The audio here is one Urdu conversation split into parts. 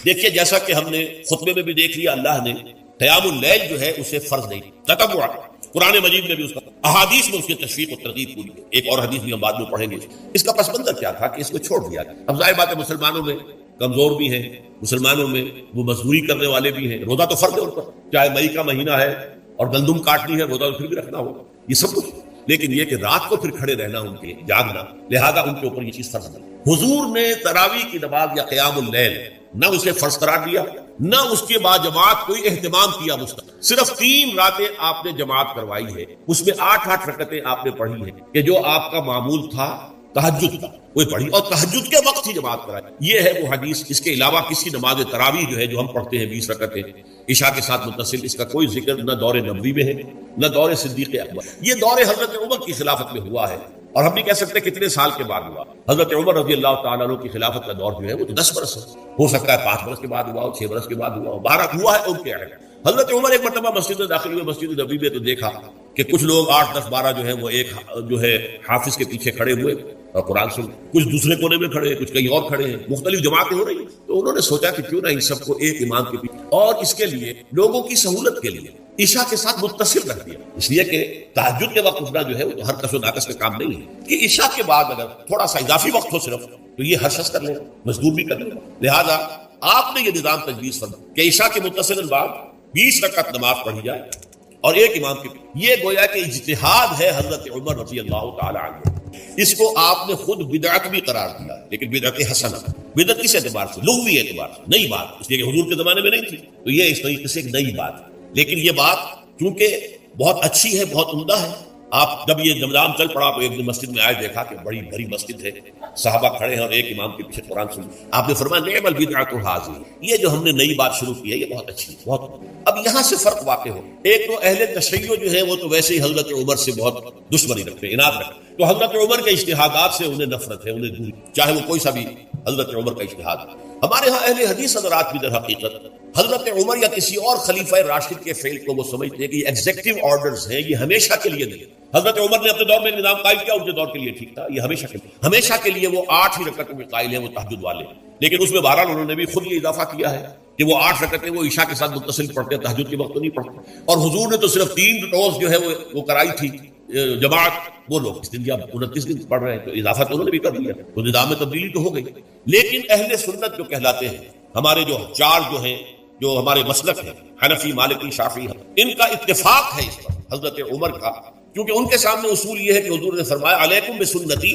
دیکھیے جیسا کہ ہم نے خطبے میں بھی دیکھ لیا، اللہ نے قیام اللیل جو ہے اسے فرض نہیں تطوع، قرآن مجید میں بھی اس کا احادیث میں اس کی تشویق و ترغیب پوری ہے۔ ایک اور حدیث بھی ہم بعد میں پڑھیں گے۔ اس کا پس منظر کیا تھا کہ اس کو چھوڑ دیا۔ اب ظاہر بات ہے مسلمانوں میں کمزور بھی ہیں، مسلمانوں میں وہ مزدوری کرنے والے بھی ہیں، روزہ تو فرض ہے ان پر، چاہے مئی کا مہینہ ہے اور گندم کاٹنی ہے، روزہ تو پھر بھی رکھنا ہوگا، یہ سب کچھ، لیکن یہ کہ رات کو پھر کھڑے رہنا ان کے جاگنا، لہذا ان کے اوپر یہ چیز فرض نہیں۔ حضور نے تراویح کی نماز یا قیام اللیل نہ اسے فرض قرار دیا، نہ اس کے بعد جماعت کوئی اہتمام کیا مستقل، صرف 3 راتیں آپ نے جماعت کروائی ہے، اس میں 8 رکعتیں آپ نے پڑھی ہیں کہ جو آپ کا معمول تھا تہجد کا وہ پڑھی، اور تہجد کے وقت ہی جماعت کرائی، یہ ہے وہ حدیث۔ اس کے علاوہ کسی نماز تراویح جو ہے جو ہم پڑھتے ہیں 20 رکعتیں عشاء کے ساتھ متصل، اس کا کوئی ذکر نہ دور نبوی میں ہے نہ دور صدیق اکبر، یہ دور حضرت عمر کی خلافت میں ہوا ہے، اور ہم نہیں کہہ سکتے کتنے سال کے بعد ہوا۔ حضرت عمر رضی اللہ تعالیٰ عنہ کی خلافت کا دور جو ہے وہ تو 10 برس ہے، ہو سکتا ہے 5 برس کے بعد ہوا ہو، 6 برس کے بعد ہوا ہو، 12 ہوا ہے ان کے عہد۔ حضرت عمر ایک مرتبہ مسجد میں داخل ہوئے، مسجد نبوی میں، تو دیکھا کہ کچھ لوگ 8 10 12 جو ہے وہ ایک جو ہے حافظ کے پیچھے کھڑے ہوئے اور قرآن سن، کچھ دوسرے کونے میں کھڑے ہیں، کچھ کہیں اور کھڑے ہیں، مختلف جماعتیں ہو رہی ہیں۔ تو انہوں نے سوچا کہ کیوں نہ ان سب کو ایک امام کے پیچھے، اور اس کے لیے لوگوں کی سہولت کے لیے عشاء کے ساتھ متصل رکھ دیا، اس لیے کہ تہجد کے وقت اٹھنا جو ہے وہ تو ہر کس و ناقص کا کام نہیں ہے، کہ عشاء کے بعد اگر تھوڑا سا اضافی وقت ہو صرف تو یہ ہر شخص کر لے، مزدور بھی کر لے۔ لہذا آپ نے یہ نظام تجویز فرمایا کہ عشاء کے متصل بعد 20 رکعت نماز پڑھی جائے اور ایک امام کے پیچھے۔ یہ گویا کہ اجتہاد ہے حضرت عمر رضی اللہ تعالی عنہ، اس کو آپ نے خود بدعت بھی قرار دیا، لیکن بدعت حسنہ، بدعت کس اعتبار سے؟ لغوی اعتبار سے، نئی بات، اس لیے کہ حضور کے زمانے میں نہیں تھی، تو یہ اس طریقے سے ایک نئی بات ہے، لیکن یہ بات چونکہ بہت اچھی ہے، بہت عمدہ ہے۔ آپ جب یہ نظام چل پڑا تو ایک دن مسجد میں آئے، دیکھا کہ بڑی بھری مسجد ہے، صحابہ کھڑے ہیں اور ایک امام کے پیچھے قرآن سن، آپ نے فرمایا نعم البدعۃ ھذہ، یہ جو ہم نے نئی بات شروع کی ہے یہ بہت اچھی ہے، بہت۔ اب یہاں سے فرق واقع ہو، ایک تو اہل تشیع جو ہے وہ تو ویسے ہی حضرت عمر سے بہت دشمنی رکھتے ہیں، عناد رکھتے ہیں، تو حضرت عمر کے اجتہادات سے انہیں نفرت ہے، انہیں دوری، چاہے وہ کوئی سا بھی حضرت عمر کا اجتہاد۔ ہمارے ہاں اہل حدیث حضرات بھی در حقیقت حضرت عمر یا کسی اور خلیفہ راشد کے فعل کو وہ سمجھتے ہیں کہ یہ ایگزیکٹو آرڈرز ہیں، یہ ہمیشہ کے لیے نہیں۔ حضرت عمر نے اپنے دور میں نظام قائم کیا، ان کے دور کے لیے ٹھیک تھا، یہ ہمیشہ کے لیے وہ 8 ہی رکعتوں کے قائل ہیں، وہ تہجد والے، لیکن اس میں بہرحال انہوں نے بھی خود یہ اضافہ کیا ہے کہ وہ 8 رکعتیں وہ عشاء کے ساتھ متصل پڑھتے ہیں، تہجد کے وقت تو نہیں پڑھتے، اور حضور نے تو صرف 3 روز جو ہے وہ کرائی تھی جماعت، وہ لوگ اس دن یا 29 دن پڑھ رہے ہیں، تو اضافہ تو انہوں نے بھی کر دیا، تو نظام میں تبدیلی تو ہو گئی۔ لیکن اہل سنت جو کہلاتے ہیں، ہمارے جو 4 جو ہیں جو ہمارے مسلک ہیں، حنفی، مالکی، شافعی، ان کا اتفاق ہے اس پر حضرت عمر کا، کیونکہ ان کے سامنے اصول یہ ہے کہ حضور نے فرمایا علیکم بسنتی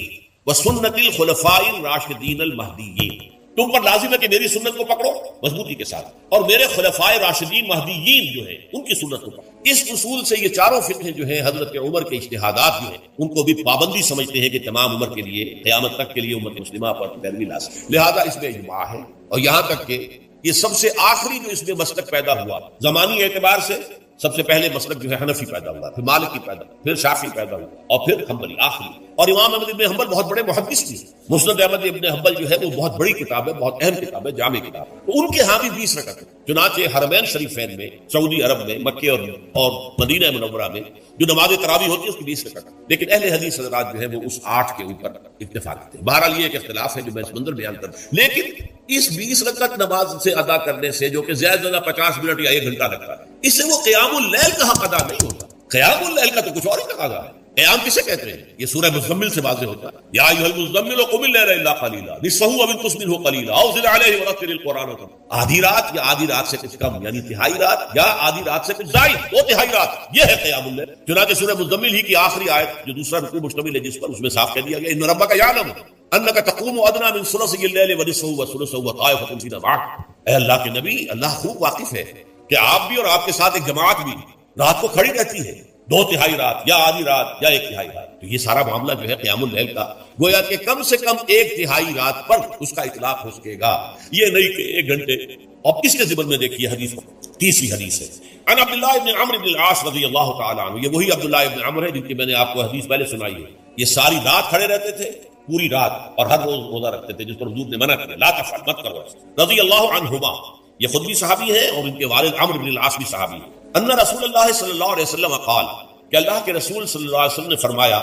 وسنت الخلفاء الراشدین المہدیین، تم پر لازم ہے کہ میری سنت کو پکڑو مضبوطی کے ساتھ، اور میرے خلفاء راشدین مہدیین جو ہیں ان کی سنت کو پکڑو۔ اس اصول سے یہ چاروں فقہ جو ہیں حضرت عمر کے اجتہادات جو ہیں ان کو بھی پابندی سمجھتے ہیں کہ تمام عمر کے لیے، قیامت تک کے لیے امت مسلمہ پر پیروی لازم، لہذا اس میں اجماع ہے۔ اور یہاں تک کہ یہ سب سے آخری جو اس میں مسلک پیدا ہوا زمانی اعتبار سے، سب سے پہلے مسلک جو ہے حنفی پیدا ہوا، پھر مالکی پیدا ہوا، پھر شافعی پیدا ہوا، اور پھر حنبلی آخری۔ اور امام احمد ابن حنبل بہت بڑے محدث بھی، مسند احمد ابن حنبل جو ہے وہ بہت بڑی کتاب ہے، بہت اہم کتاب ہے، جامع کتاب ہے، تو ان کے ہاں بھی 20 رکعت ہے۔ چنانچہ حرمین شریفین میں، سعودی عرب میں، مکے اور مدینہ منورہ میں جو نماز تراویح ہوتی ہے اس کی 20 رکعت، لیکن اہل حدیث حضرات جو ہے وہ اس 8 کے اوپر اتفاق کرتے ہیں۔ بہرحال یہ ایک اختلاف ہے جو میں اس منظر بیان کرتا ہوں، لیکن اس 20 رکعت نماز سے ادا کرنے سے جو کہ زیادہ سے زیادہ 50 منٹ یا 1 گھنٹہ لگتا ہے، اس سے وہ قیام اللیل کا حق ادا نہیں ہوتا۔ قیام اللیل کا تو کچھ اور ہی تقاضا ہے۔ قیام کسے کہتے ہیں؟ یہ سورہ مزمل سے واضح ہوتا ہے، یا ایھا المزمل قم اللیل الا قلیلا نصفہ او انقص منہ قلیلا او زد علیہ ورتل القرآن ترتیلا۔ آدھی رات یا آدھی رات سے کچھ کم، یعنی تہائی رات یا آدھی رات سے کچھ زائد، وہ تہائی رات، یہ ہے قیام اللیل۔ چنانچہ سورہ مزمل ہی کی آخری آیت جو دوسرا رکوع مشتمل ہے جس پر، اس میں صاف کہہ دیا گیا ان ربک یعلم انک تقوم ادنی من ثلثی اللیل ونصفہ وثلثہ وطائفۃ من معک۔ اے اللہ کے نبی، اللہ خوب واقف ہے کہ آپ بھی اور آپ کے ساتھ ایک جماعت بھی رات کو کھڑی رہتی ہے، 2 رات یا آدھی رات یا 1 رات، تو یہ سارا معاملہ جو ہے قیام اللیل کا، گویا کہ کم سے کم 1 رات پر اس کا اطلاق ہو سکے گا، یہ نہیں کہ 1 گھنٹے۔ اور کس کے ذمن میں دیکھیے حدیث، تیسری حدیث ہے عن عبداللہ ابن عمرو بن العاص رضی اللہ تعالی عنہ، یہ وہی عبداللہ ابن عمرو ہے جن کی میں نے آپ کو حدیث پہلے سنائی ہے، یہ ساری رات کھڑے رہتے تھے، پوری رات، اور ہر روز روزہ رکھتے تھے، جس پر حضور نے منع کیا، لا تفعل، مت کرو، رضی اللہ عنہما، یہ خود بھی صحابی ہے اور ان کے والد عمرو بن العاص بھی صحابی ہے۔ ان رسول اللہ صلی اللہ علیہ وسلم قال، کہ اللہ کے رسول صلی اللہ علیہ وسلم نے فرمایا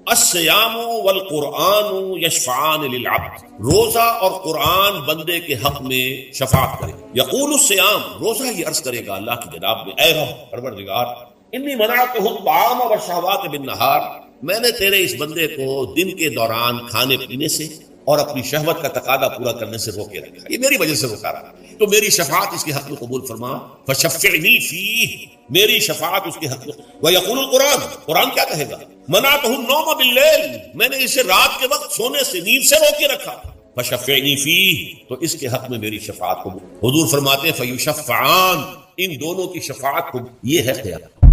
الصیام والقرآن یشفعان للعبد، روزہ اور قرآن بندے کے حق میں شفاعت کرے. یقول الصیام، روزہ یہ عرض کرے گا اللہ کی جناب میں، اے رب پروردگار انی منعتہ الطعام والشہوات بالنہار، میں نے تیرے اس بندے کو دن کے دوران کھانے پینے سے اور اپنی شہوت کا تقاضا پورا کرنے سے روکے رکھا، یہ میری وجہ سے روکا رہا، تو میری شفاعت اس کے حق میں قبول فرما. فشفعنی فیہ، میری شفاعت اس کے حق میں. ویقول القرآن، قرآن کیا کہے گا؟ منعتہ النوم باللیل، میں نے اسے رات کے وقت سونے سے، نیند سے روکے رکھا. فشفعنی فیہ، تو اس کے حق میں میری شفاعت قبول. حضور فرماتے ہیں فیشفعان، ان دونوں کی شفاعت قبول. یہ ہے قیامت.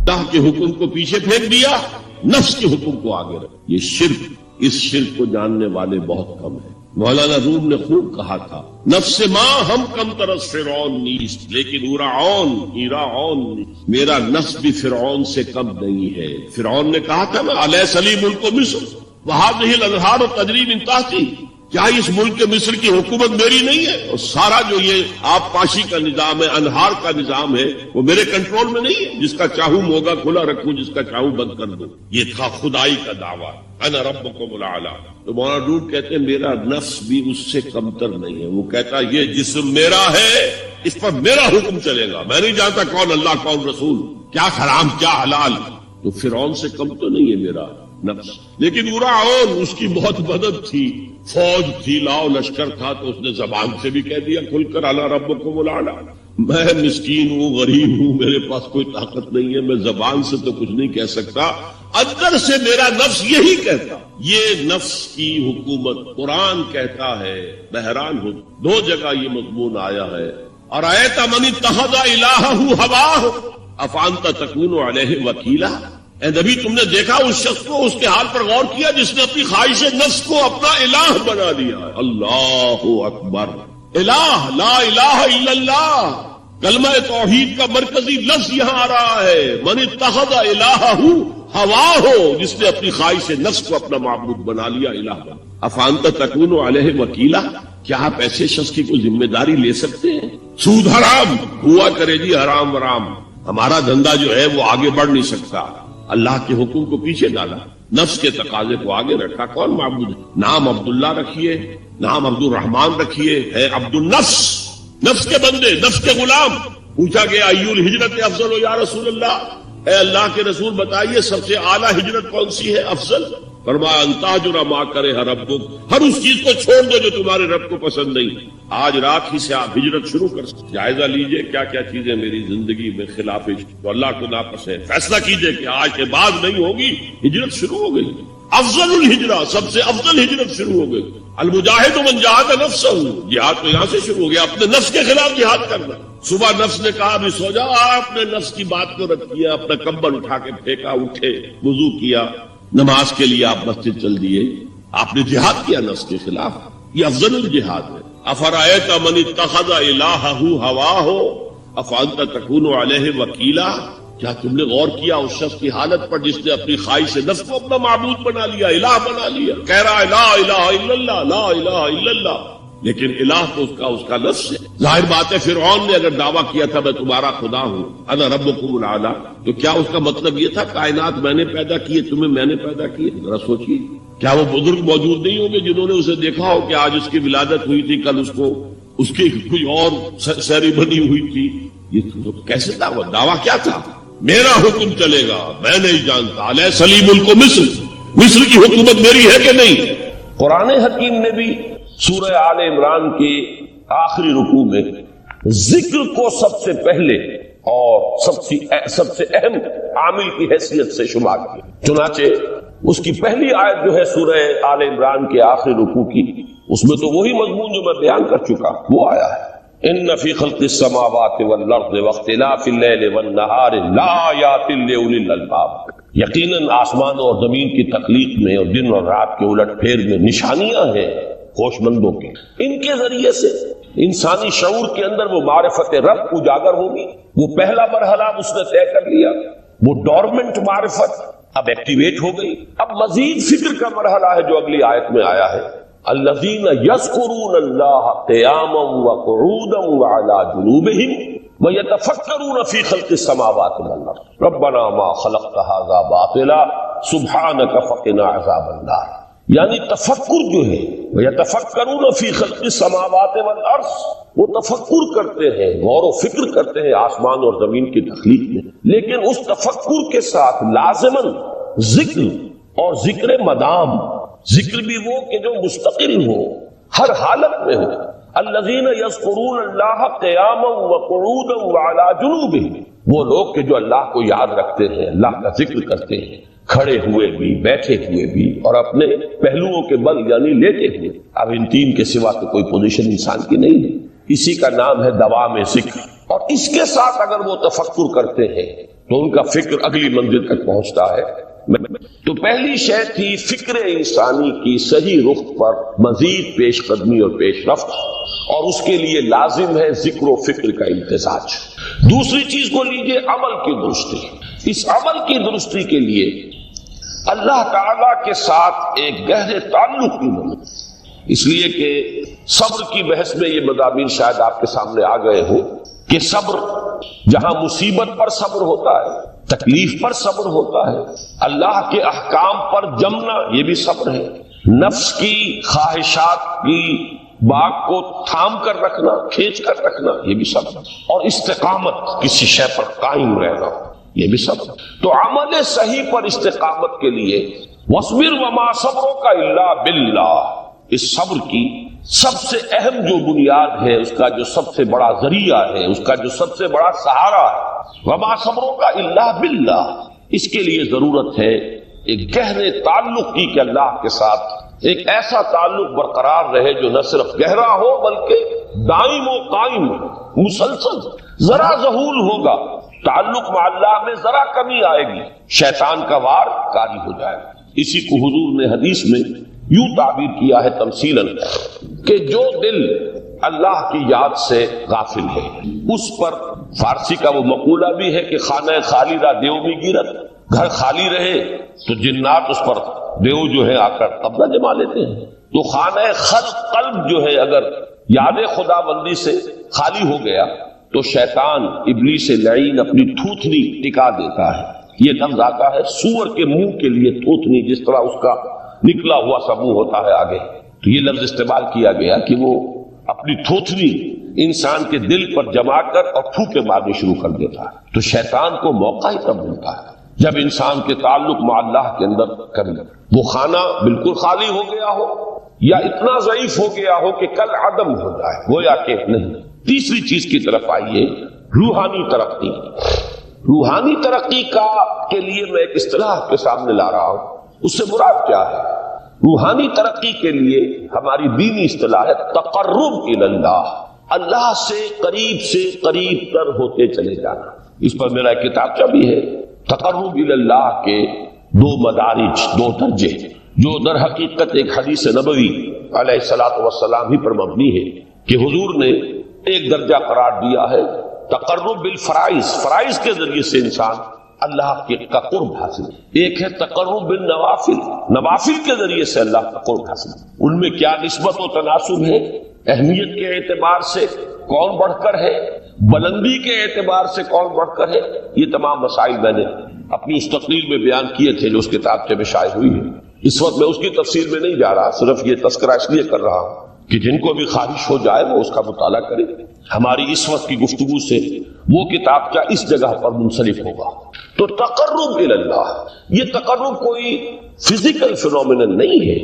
اللہ کے حکم کو پیچھے پھینک دیا، نفس کے حکم کو آگے رکھ. یہ شرک، اس شرک کو جاننے والے بہت کم ہیں. مولانا روم نے خوب کہا تھا، نفس ماں ہم کم ترس فرعون نیست لیکن ایراعون نیست، میرا نفس بھی فرعون سے کم نہیں ہے. فرعون نے کہا تھا نا الیس لی ملک مصر وہذہ الانہار تجری من تحتی، کیا اس ملک مصر کی حکومت میری نہیں ہے؟ اور سارا جو یہ آب پاشی کا نظام ہے، انہار کا نظام ہے، وہ میرے کنٹرول میں نہیں ہے؟ جس کا چاہوں موگا کھلا رکھوں، جس کا چاہوں بند کر دوں. یہ تھا خدائی کا دعویٰ، انا ربکم الاعلی. تو مولانا روم کہتے ہیں میرا نفس بھی اس سے کمتر نہیں ہے. وہ کہتا یہ جسم میرا ہے، اس پر میرا حکم چلے گا، میں نہیں جانتا کون اللہ کون رسول، کیا حرام کیا حلال. تو فرعون سے کم تو نہیں ہے میرا نفس. لیکن ایراعون، اس کی بہت مدد تھی، فوج تھی، لاؤ لشکر تھا، تو اس نے زبان سے بھی کہہ دیا کھل کر الا ربکم الاعلی. میں مسکین ہوں، غریب ہوں، میرے پاس کوئی طاقت نہیں ہے، میں زبان سے تو کچھ نہیں کہہ سکتا، اندر سے میرا نفس یہی کہتا. یہ نفس کی حکومت قرآن کہتا ہے. بحران ہو، دو جگہ یہ مضمون آیا ہے. ارأیت من اتخذ الہہ ہواہ افانت تکون علیہ وکیلا. اے نبی تم نے دیکھا اس شخص کو، اس کے حال پر غور کیا جس نے اپنی خواہش نفس کو اپنا الہ بنا دیا. اللہ اکبر. الہ، لا الہ الا اللہ، کلمہ توحید کا مرکزی لفظ یہاں آ رہا ہے. من اتخذ الہہ ہواہ، جس نے اپنی خواہش نفس کو اپنا معبود بنا لیا، الہ بنا. افانت تکون علیہ وکیلا، کیا آپ ایسے شخص کی کوئی ذمہ داری لے سکتے ہیں؟ سود حرام ہوا کرے جی، حرام ورام، ہمارا دھندا جو ہے وہ آگے بڑھ نہیں سکتا. اللہ کے حکم کو پیچھے ڈالا، نفس کے تقاضے کو آگے رکھا. کون معبود ہے؟ نام عبداللہ رکھیے، نام عبد الرحمان رکھیے، ہے عبد النفس، نفس کے بندے، نفس کے غلام. پوچھا گیا ایو الہجرت افضل یا رسول اللہ، اے اللہ کے رسول بتائیے سب سے اعلیٰ ہجرت کون سی ہے، افضل؟ فرمایا ان تہجر ما کرہ ربک، ہر اس چیز کو چھوڑ دو جو تمہارے رب کو پسند نہیں. آج رات ہی سے آپ ہجرت شروع کر سکتے. جائزہ لیجئے کیا کیا چیزیں میری زندگی میں خلاف تو اللہ کو ناپسند ہے، فیصلہ کیجئے کہ آج کے بعد نہیں ہوگی. ہجرت شروع ہو گئی. افضل الہجرہ، سب سے افضل ہجرت شروع ہو گئی. المجاہد من جاہد نفسہ، جہاد تو یہاں سے شروع ہو گیا، اپنے نفس کے خلاف جہاد کرنا. صبح نفس نے کہا ابھی سو جا، آپ نے نفس کی بات کو رد کیا، اپنا کمبل اٹھا کے پھینکا، اٹھے، وضو کیا، نماز کے لیے آپ مسجد چل دیے، آپ نے جہاد کیا نفس کے خلاف. یہ افضل الجہاد ہے. افرأیت من اتخذ الہہ ہواہ افانت تکون علیہ وکیلا، کیا تم نے غور کیا اس شخص کی حالت پر جس نے اپنی خواہش نفس کو اپنا معبود بنا لیا، الہ بنا لیا، کہہ رہا ہے لا الہ الا اللہ، لا الہ الا اللہ، لیکن الہ تو اس کا نفس ہے. ظاہر بات ہے فرعون نے اگر دعویٰ کیا تھا میں تمہارا خدا ہوں، انا ربکم الاعلی، تو کیا اس کا مطلب یہ تھا کائنات میں نے پیدا کیے، تمہیں میں نے پیدا کیے؟ ذرا سوچیے، کیا وہ بزرگ موجود نہیں ہوں گے جنہوں نے اسے دیکھا ہو کہ آج اس کی ولادت ہوئی تھی، کل اس کی کوئی اور سیریمنی ہوئی تھی؟ یہ تو کیسے دعویٰ کیا تھا؟ میرا حکم چلے گا، میں نہیں جانتا. الیس لی ملک مصر، مصر کی حکومت میری ہے کہ نہیں؟ قرآن حکیم نے بھی سورہ آل عمران کے آخری رکوع میں ذکر کو سب سے پہلے اور سب سے اہم عامل کی حیثیت سے شمار کیا. چنانچہ اس کی پہلی آیت جو ہے سورہ آل عمران کے آخری رکوع کی، اس میں تو وہی مضمون جو میں بیان کر چکا وہ آیا ہے. ان فی خلق السماوات والارض واختلاف اللیل والنہار لآیات لأولی الالباب، یقیناً آسمان اور زمین کی تخلیق میں اور دن اور رات کے الٹ پھیر میں نشانیاں ہیں ہوش مندوں کی. ان کے ذریعے سے انسانی شعور کے اندر وہ معرفت رب اجاگر ہوگی. وہ پہلا مرحلہ اس نے طے کر لیا، وہ ڈورمنٹ معرفت اب ایکٹیویٹ ہو گئی. اب مزید فکر کا مرحلہ ہے جو اگلی آیت میں آیا ہے، الذین یذکرون اللہ قیاما وقعودا وعلی جنوبہم ویتفکرون فی خلق السماوات والارض ربنا ما خلقت ھذا باطلا سبحانک فقنا عذاب النار، یعنی تفکر جو ہے وَيَتَفَكَّرُونَ فِي خَلْقِ السَّمَاوَاتِ وَالْأَرْضِ، وہ تفکر کرتے ہیں، غور و فکر کرتے ہیں آسمان اور زمین کی تخلیق میں، لیکن اس تفکر کے ساتھ لازماً ذکر، اور ذکر مدام، ذکر بھی وہ کہ جو مستقل ہو، ہر حالت میں ہو۔ الذین یذکرون اللہ قیاما وقعودا وعلی جنوبہم، وہ لوگ کہ جو اللہ کو یاد رکھتے ہیں، اللہ کا ذکر کرتے ہیں، کھڑے ہوئے بھی، بیٹھے ہوئے بھی، اور اپنے پہلوؤں کے بل یعنی لیٹے ہوئے۔ اب ان تین کے سوا تو کوئی پوزیشن انسان کی نہیں ہے، اسی کا نام ہے دوام ذکر۔ اور اس کے ساتھ اگر وہ تفکر کرتے ہیں تو ان کا فکر اگلی منزل تک پہنچتا ہے۔ تو پہلی شے تھی فکر انسانی کی صحیح رخ پر مزید پیش قدمی اور پیش رفت، اور اس کے لیے لازم ہے ذکر و فکر کا امتزاج۔ دوسری چیز کو لیجئے عمل کی درستی۔ اس عمل کی درستی کے لیے اللہ تعالی کے ساتھ ایک گہرے تعلق کی ضرورت، اس لیے کہ صبر کی بحث میں یہ مضامین شاید آپ کے سامنے آ گئے ہو کہ صبر، جہاں مصیبت پر صبر ہوتا ہے، تکلیف پر صبر ہوتا ہے، اللہ کے احکام پر جمنا یہ بھی صبر ہے، نفس کی خواہشات کی باغ کو تھام کر رکھنا، کھینچ کر رکھنا یہ بھی صبر ہے، اور استقامت کسی شے پر قائم رہنا یہ بھی صبر۔ تو عمل صحیح پر استقامت کے لیے وَاصْبِرْ وَمَا صَبْرُكَ إِلَّا بِاللَّهِ، اس صبر کی سب سے اہم جو بنیاد ہے، اس کا جو سب سے بڑا ذریعہ ہے، اس کا جو سب سے بڑا سہارا ہے، وَمَا صَبْرُكَ إِلَّا بِاللَّهِ، اس کے لیے ضرورت ہے ایک گہرے تعلق کی کہ اللہ کے ساتھ ایک ایسا تعلق برقرار رہے جو نہ صرف گہرا ہو بلکہ دائم و قائم ہو، مسلسل۔ ذرا ظہول ہوگا تعلق مع اللہ میں، ذرا کمی آئے گی، شیطان کا وار کاری ہو جائے گا۔ اسی کو حضور نے حدیث میں یوں تعبیر کیا ہے تمثیلاً کہ جو دل اللہ کی یاد سے غافل ہے اس پر، فارسی کا وہ مقولہ بھی ہے کہ خانہ خالی را دیو میں گیرت، گھر خالی رہے تو جنات اس پر دیو جو ہے آ کر قبضہ جما لیتے ہیں۔ تو خانہ قلب جو ہے اگر یاد خدا بندی سے خالی ہو گیا تو شیطان ابلیس لعین اپنی تھوتنی ٹکا دیتا ہے۔ یہ لفظ آتا ہے سور کے منہ کے لیے تھوتنی، جس طرح اس کا نکلا ہوا سا منہ ہوتا ہے آگے، تو یہ لفظ استعمال کیا گیا کہ وہ اپنی تھوتنی انسان کے دل پر جما کر اور پھوکے مارنی شروع کر دیتا ہے۔ تو شیطان کو موقع ہی تب ملتا ہے جب انسان کے تعلق مع اللہ کے اندر کمی، وہ خانہ بالکل خالی ہو گیا ہو یا اتنا ضعیف ہو گیا ہو کہ کل عدم ہو جائے، گویا کہ نہیں۔ تیسری چیز کی طرف آئیے، روحانی ترقی۔ روحانی ترقی کے لیے میں ایک اصطلاح کے سامنے لا رہا ہوں، اس سے مراد کیا ہے؟ روحانی ترقی کے لیے ہماری دینی اصطلاح ہے تقرب الی اللہ، اللہ سے قریب تر ہوتے چلے جانا۔ اس پر میرا ایک کتابچہ بھی ہے، تقرب الی اللہ کے دو مدارج، دو درجے، جو در حقیقت ایک حدیث نبوی علیہ الصلوۃ والسلام ہی پر مبنی ہے کہ حضور نے ایک درجہ قرار دیا ہے تقرب بالفرائض، فرائض کے ذریعے سے انسان اللہ کا قرب حاصل ہے۔ ایک ہے تقرب بالنوافل، نوافل کے ذریعے سے اللہ کا قرب حاصل ہے۔ ان میں کیا نسبت و تناسب ہے؟ اہمیت کے اعتبار سے کون بڑھ کر ہے، بلندی کے اعتبار سے کون بڑھ کر ہے، یہ تمام مسائل میں نے اپنی اس تقریر میں بیان کیے تھے جو اس کتاب میں شائع ہوئی ہے۔ اس وقت میں اس کی تفصیل میں نہیں جا رہا، صرف یہ تذکرہ اس لیے کر رہا ہوں کہ جن کو بھی خواہش ہو جائے وہ اس کا مطالعہ کرے۔ ہماری اس وقت کی گفتگو سے وہ کتابچہ اس جگہ پر منسلک ہوگا۔ تو تقرب الی اللہ، یہ تقرب کوئی فزیکل فینومینن نہیں ہے،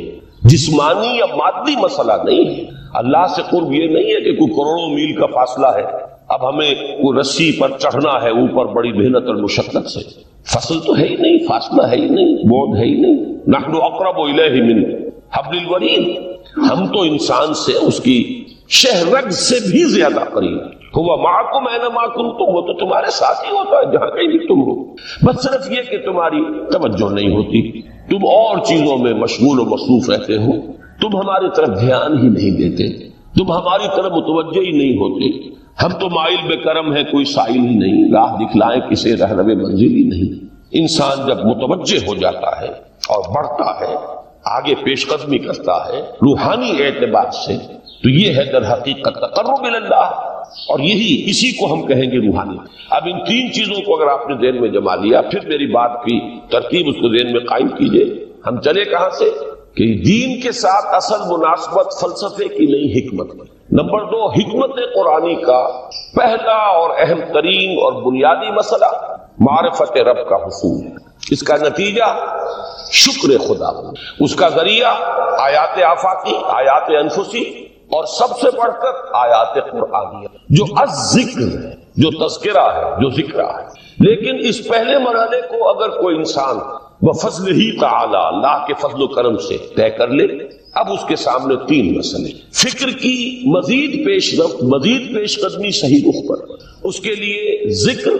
جسمانی یا مادی مسئلہ نہیں ہے۔ اللہ سے قرب یہ نہیں ہے کہ کوئی کروڑوں میل کا فاصلہ ہے، اب ہمیں کوئی رسی پر چڑھنا ہے اوپر بڑی محنت اور مشقت سے، فصل تو ہے ہی نہیں، فاصلہ ہے ہی نہیں، بعد ہے ہی نہیں۔ نحن اقرب الیہ من حبل الورید، ہم تو انسان سے اس کی شہرگ سے بھی زیادہ قریب۔ ہوا معکم اینما کنتم، وہ تو تمہارے ساتھ ہی ہوتا ہے جہاں کہیں بھی تم ہو، بس صرف یہ کہ تمہاری توجہ نہیں ہوتی، تم اور چیزوں میں مشغول و مصروف رہتے ہو، تم ہماری طرف دھیان ہی نہیں دیتے، تم ہماری طرف متوجہ ہی نہیں ہوتے۔ ہم تو مائل بے کرم ہے، کوئی سائل ہی نہیں، راہ دکھلائیں کسے رہنمے منزل ہی نہیں۔ انسان جب متوجہ ہو جاتا ہے اور بڑھتا ہے، آگے پیش قدمی کرتا ہے روحانی اعتبار سے، تو یہ ہے در حقیقت تقرب الی اللہ۔ اور اسی کو ہم کہیں گے روحانی. اب ان تین چیزوں کو اگر آپ نے ذہن میں جما لیا، پھر میری بات کی ترتیب اس کو ذہن میں قائم کیجئے. ہم چلے کہاں سے کہ دین کے ساتھ اصل مناسبت فلسفے کی نہیں، حکمت کی. نمبر 2، حکمت قرآنی کا پہلا اور اہم ترین اور بنیادی مسئلہ معرفت رب کا حصول ہے. اس کا نتیجہ شکر خدا، اس کا ذریعہ آیات آفاقی، آیات انفسی، اور سب سے بڑھ کر آیات قرآنیہ جو الذکر ہے، جو تذکرہ ہے، جو ذکر ہے. لیکن اس پہلے مرحلے کو اگر کوئی انسان بفضل ہی تعالی، اللہ کے فضل و کرم سے طے کر لے، اب اس کے سامنے تین مسئلے: فکر کی مزید پیش رفت، مزید پیش قدمی صحیح رخ پر، اس کے لیے ذکر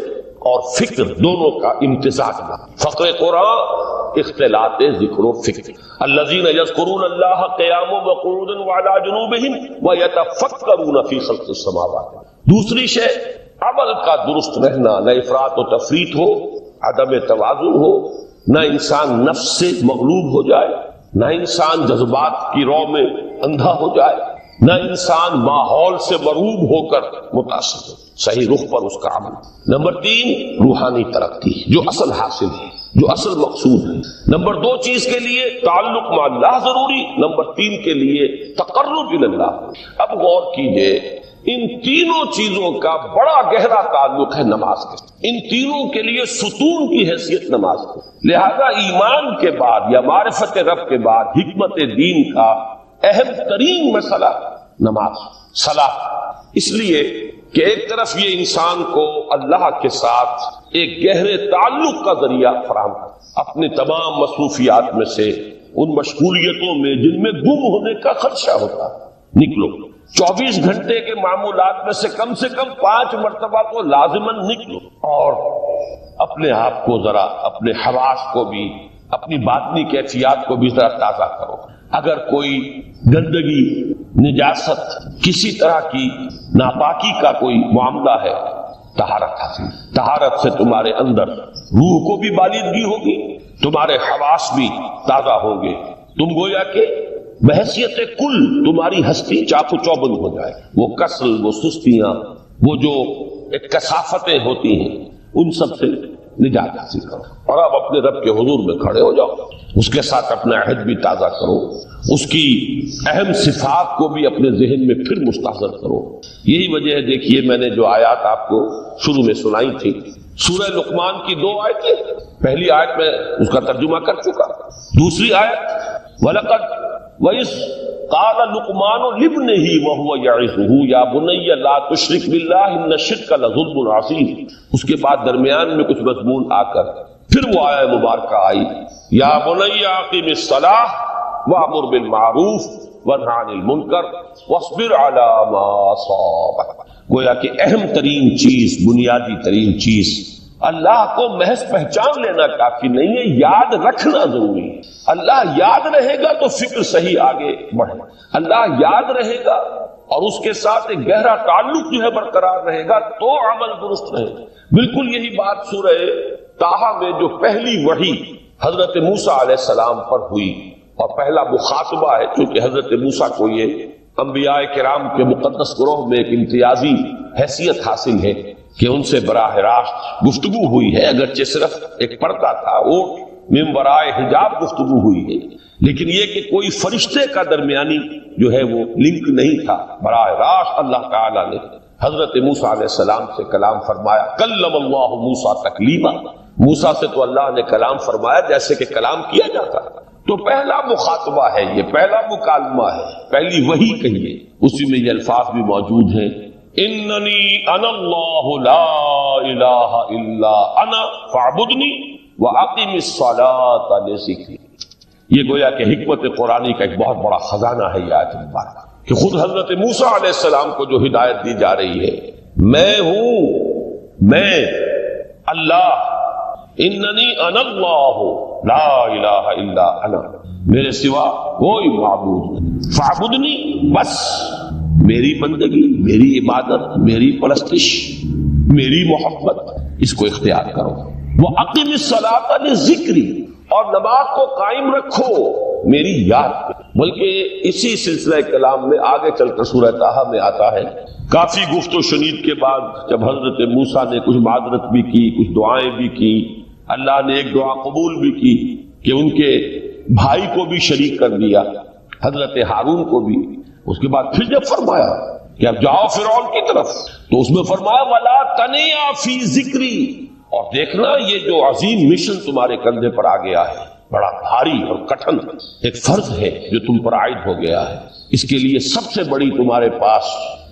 اور فکر دونوں کا امتزاج نہ. فقر قرآن اختلاط ذکر و فکر. الذین یذکرون اللہ قیاما وقعودا وعلی جنوبہم ویتفکرون فی خلق السماوات. دوسری شے عمل کا درست رہنا، نہ افراط و تفریط ہو، عدم توازن ہو، نہ انسان نفس سے مغلوب ہو جائے، نہ انسان جذبات کی رو میں اندھا ہو جائے، نہ انسان ماحول سے مرعوب ہو کر متاثر ہو. صحیح رخ پر اس کا عمل. نمبر 3، روحانی ترقی جو اصل حاصل ہے، جو اصل مقصود ہے. نمبر 2 چیز کے لیے تعلق مع اللہ ضروری، نمبر 3 کے لیے تقرب الی اللہ. اب غور کیجئے، ان تینوں چیزوں کا بڑا گہرا تعلق ہے نماز کے. ان تینوں کے لیے ستون کی حیثیت نماز کو. لہذا ایمان کے بعد یا معرفت رب کے بعد حکمت دین کا اہم ترین مسئلہ نماز، صلاۃ. اس لیے کہ ایک طرف یہ انسان کو اللہ کے ساتھ ایک گہرے تعلق کا ذریعہ فراہم کرتا، اپنے تمام مصروفیات میں سے ان مشغولیتوں میں جن میں گم ہونے کا خدشہ ہوتا نکلو. 24 گھنٹے کے معمولات میں سے کم 5 مرتبہ تو لازماً نکلو اور اپنے آپ کو ذرا، اپنے حواس کو بھی، اپنی باطنی کیفیات کو بھی ذرا تازہ کرو. اگر کوئی گندگی، نجاست، کسی طرح کی ناپاکی کا کوئی معاملہ ہے، طہارت حاصل. طہارت سے تمہارے اندر روح کو بھی بالیدگی ہوگی، تمہارے حواس بھی تازہ ہوں گے. تم گویا کہ بحیثیت کل تمہاری ہستی چاق و چوبند ہو جائے. وہ کسل، وہ سستیاں، وہ جو ایک کثافتیں ہوتی ہیں، ان سب سے نجات حاصل کرو. اور اب اپنے رب کے حضور میں کھڑے ہو جاؤ، اس کے ساتھ اپنا عہد بھی تازہ کرو، اس کی اہم صفات کو بھی اپنے ذہن میں پھر مستحضر کرو. یہی وجہ ہے، دیکھیے میں نے جو آیات آپ کو شروع میں سنائی تھی، سورہ لقمان کی 2 آیتیں. پہلی آیت میں اس کا ترجمہ کر چکا. دوسری آیت وَلَقَدْ وَإِذْ قَالَ لُقْمَانُ لِابْنِهِ وَهُوَ يَعِظُهُ يَا بُنَيَّ لَا تُشْرِكْ بِاللَّهِ إِنَّ الشِّرْكَ لَظُلْمٌ عَظِيمٌ. اس کے بعد درمیان میں کچھ مضمون آ کر پھر وہ آیہ مبارکہ آئی، یا بنی اقیم الصلاۃ وامر بالمعروف وانہی عن المنکر واصبر علی ما اصابک. گویا کہ اہم ترین چیز، بنیادی ترین چیز، اللہ کو محض پہچان لینا کافی نہیں ہے، یاد رکھنا ضروری ہے. اللہ یاد رہے گا تو فکر صحیح آگے بڑھے. اللہ یاد رہے گا اور اس کے ساتھ ایک گہرا تعلق جو ہے برقرار رہے گا تو عمل درست رہے گا. بالکل یہی بات سورہ طٰہٰ میں جو پہلی وحی حضرت موسیٰ علیہ السلام پر ہوئی اور پہلا مخاطبہ ہے، چونکہ حضرت موسیٰ کو یہ انبیاء کرام کے مقدس گروہ میں ایک امتیازی حیثیت حاصل ہے کہ ان سے براہ راست گفتگو ہوئی ہے، اگرچہ صرف ایک پردہ تھا، اوٹ من برائے حجاب گفتگو ہوئی ہے، لیکن یہ کہ کوئی فرشتے کا درمیانی جو ہے وہ لنک نہیں تھا. براہ راست اللہ تعالیٰ نے حضرت موسیٰ علیہ السلام سے کلام فرمایا. کلم اللہ موسیٰ تکلیما. موسیٰ سے تو اللہ نے کلام فرمایا جیسے کہ کلام کیا جاتا. تو پہلا مخاطبہ ہے، یہ پہلا مکالمہ ہے، پہلی وحی کہیے. اسی میں یہ الفاظ بھی موجود ہیں، اننی انا اللہ لا الہ الا انا فاعبدنی واقم الصلاۃ لذکری. یہ گویا کہ حکمت قرآنی کا ایک بہت بڑا خزانہ ہے یہ آیت مبارکہ، کہ خود حضرت موسیٰ علیہ السلام کو جو ہدایت دی جا رہی ہے، میں ہوں، میں اللہ، اننی انا اللہ لا الہ الا انا، میرے سوا کوئی معبود نہیں، فاعبدنی، بس میری بندگی، میری عبادت، میری پرستش، میری محبت، اس کو اختیار کرو. وَأَقِمِ الصَّلَاةَ لِذِكْرِي، اور نماز کو قائم رکھو میری یاد پہ. بلکہ اسی سلسلہ کلام میں آگے چل کر سورہ طٰہٰ میں آتا ہے، کافی گفت و شنید کے بعد جب حضرت موسیٰ نے کچھ معذرت بھی کی، کچھ دعائیں بھی کی، اللہ نے ایک دعا قبول بھی کی کہ ان کے بھائی کو بھی شریک کر دیا، حضرت ہارون کو بھی۔ اس کے بعد پھر جب فرمایا کہ اب جاؤ فرعون کی طرف، تو اس میں فرمایا وَلَا تَنِيَا فِي ذِكْرِي، اور دیکھنا یہ جو عظیم مشن تمہارے کندھے پر آ گیا ہے، بڑا بھاری اور کٹھن ایک فرض ہے جو تم پر عائد ہو گیا ہے، اس کے لیے سب سے بڑی تمہارے پاس